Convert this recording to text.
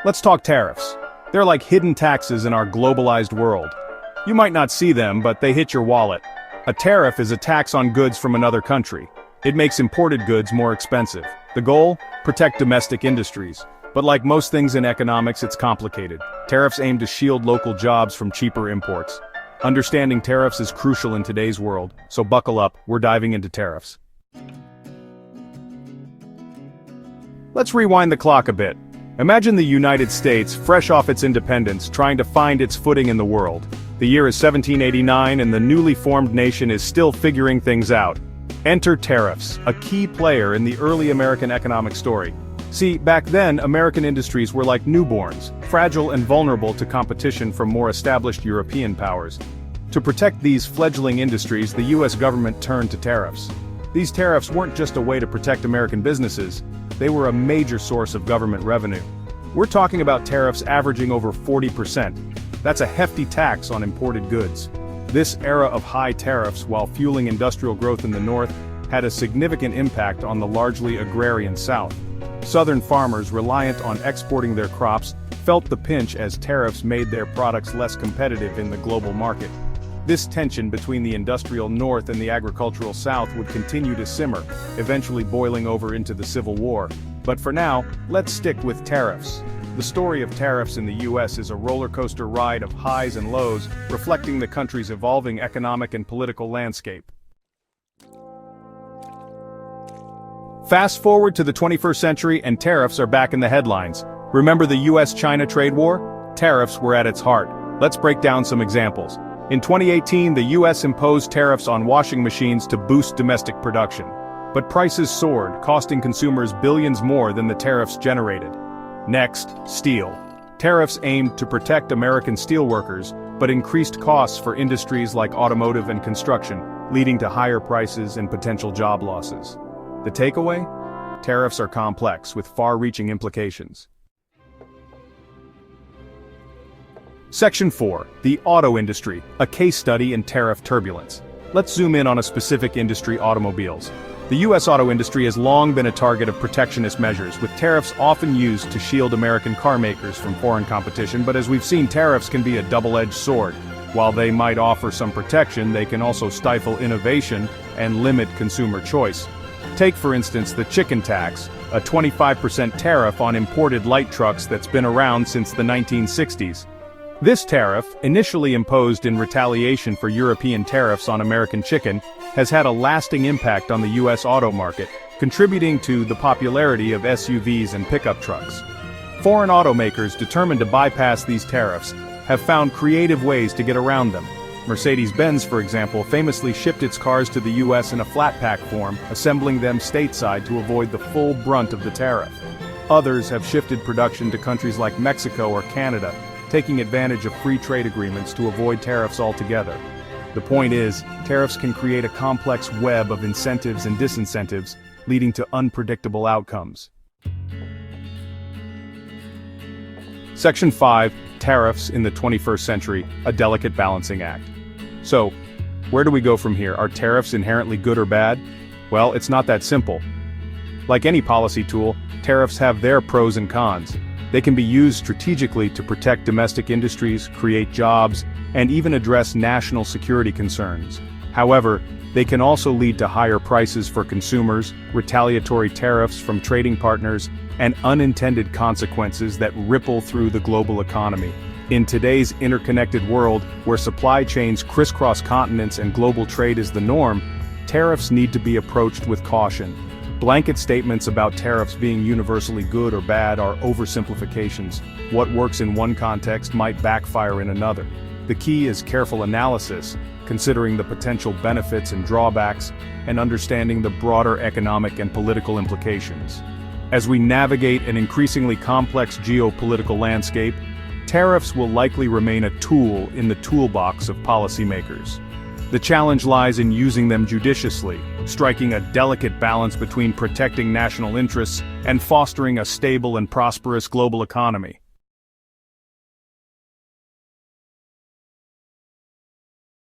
Let's talk tariffs. They're like hidden taxes in our globalized world. You might not see them, but they hit your wallet. A tariff is a tax on goods from another country. It makes imported goods more expensive. The goal? Protect domestic industries. But like most things in economics, it's complicated. Tariffs aim to shield local jobs from cheaper imports. Understanding tariffs is crucial in today's world, so buckle up, we're diving into tariffs. Let's rewind the clock a bit. Imagine the United States, fresh off its independence, trying to find its footing in the world. The year is 1789 and the newly formed nation is still figuring things out. Enter tariffs, a key player in the early American economic story. See, back then, American industries were like newborns, fragile and vulnerable to competition from more established European powers. To protect these fledgling industries, the US government turned to tariffs. These tariffs weren't just a way to protect American businesses, they were a major source of government revenue. We're talking about tariffs averaging over 40%. That's a hefty tax on imported goods. This era of high tariffs, while fueling industrial growth in the North, had a significant impact on the largely agrarian South. Southern farmers, reliant on exporting their crops, felt the pinch as tariffs made their products less competitive in the global market. This tension between the industrial North and the agricultural South would continue to simmer, eventually boiling over into the Civil War. But for now, let's stick with tariffs. The story of tariffs in the US is a roller coaster ride of highs and lows, reflecting the country's evolving economic and political landscape. Fast forward to the 21st century and tariffs are back in the headlines. Remember the US-China trade war? Tariffs were at its heart. Let's break down some examples. In 2018, the US imposed tariffs on washing machines to boost domestic production. But prices soared, costing consumers billions more than the tariffs generated. Next, steel. Tariffs aimed to protect American steelworkers, but increased costs for industries like automotive and construction, leading to higher prices and potential job losses. The takeaway? Tariffs are complex, with far-reaching implications. Section 4. The auto industry, a case study in tariff turbulence. Let's zoom in on a specific industry: automobiles. The US auto industry has long been a target of protectionist measures, with tariffs often used to shield American car makers from foreign competition, but as we've seen, tariffs can be a double-edged sword. While they might offer some protection, they can also stifle innovation and limit consumer choice. Take, for instance, the chicken tax, a 25% tariff on imported light trucks that's been around since the 1960s. This tariff, initially imposed in retaliation for European tariffs on American chicken, has had a lasting impact on the US auto market, contributing to the popularity of SUVs and pickup trucks. Foreign automakers determined to bypass these tariffs have found creative ways to get around them. Mercedes-Benz, for example, famously shipped its cars to the US in a flat-pack form, assembling them stateside to avoid the full brunt of the tariff. Others have shifted production to countries like Mexico or Canada, taking advantage of free trade agreements to avoid tariffs altogether. The point is, tariffs can create a complex web of incentives and disincentives, leading to unpredictable outcomes. Section 5. Tariffs in the 21st century, a delicate balancing act. So, where do we go from here? Are tariffs inherently good or bad? Well, it's not that simple. Like any policy tool, tariffs have their pros and cons. They can be used strategically to protect domestic industries, create jobs, and even address national security concerns. However, they can also lead to higher prices for consumers, retaliatory tariffs from trading partners, and unintended consequences that ripple through the global economy. In today's interconnected world, where supply chains crisscross continents and global trade is the norm, tariffs need to be approached with caution. Blanket statements about tariffs being universally good or bad are oversimplifications. What works in one context might backfire in another. The key is careful analysis, considering the potential benefits and drawbacks, and understanding the broader economic and political implications. As we navigate an increasingly complex geopolitical landscape, tariffs will likely remain a tool in the toolbox of policymakers. The challenge lies in using them judiciously, striking a delicate balance between protecting national interests and fostering a stable and prosperous global economy.